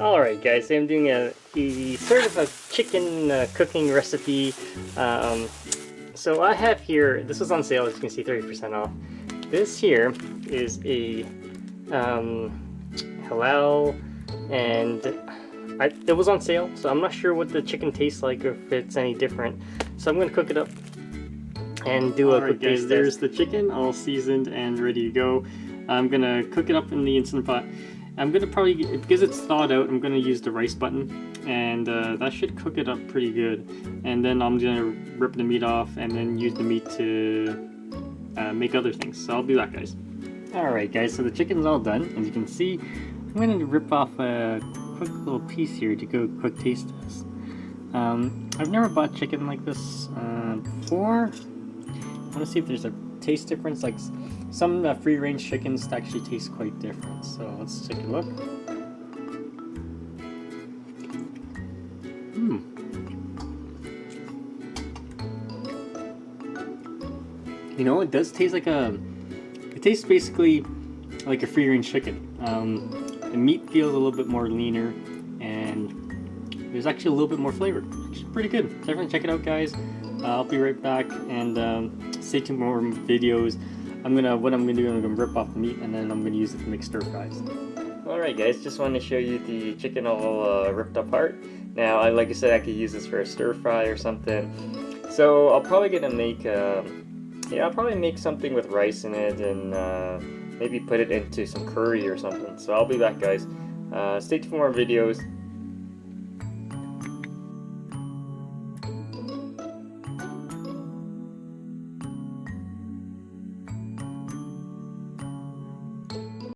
Alright guys, I'm doing a sort of a chicken cooking recipe. So I have here, this was on sale, as you can see, 30% off. This here is a halal, and it was on sale, so I'm not sure what the chicken tastes like or if it's any different. So I'm going to cook it up and do a quick taste test. There's the chicken all seasoned and ready to go. I'm going to cook it up in the Instant Pot. I'm going to probably, because it's thawed out, I'm going to use the rice button, and that should cook it up pretty good. And then I'm going to rip the meat off and then use the meat to make other things. So I'll be back, guys. Alright guys, so the chicken's all done. As you can see, I'm going to rip off a quick little piece here to go quick taste test. I've never bought chicken like this before. I want to see if there's a taste difference. Like some free-range chickens actually taste quite different. So let's take a look. You know, it does taste like it tastes basically like a free-range chicken. The meat feels a little bit more leaner, and there's actually a little bit more flavor. It's pretty good. Definitely check it out, guys. I'll be right back, and stay tuned for more videos. What I'm gonna do, I'm gonna rip off the meat, and then I'm gonna use it to make stir fries. Alright guys, just wanted to show you the chicken all ripped apart. Now, like I said, I could use this for a stir fry or something. So I'll probably gonna make I'll probably make something with rice in it, and maybe put it into some curry or something. So I'll be back, guys. Stay tuned for more videos.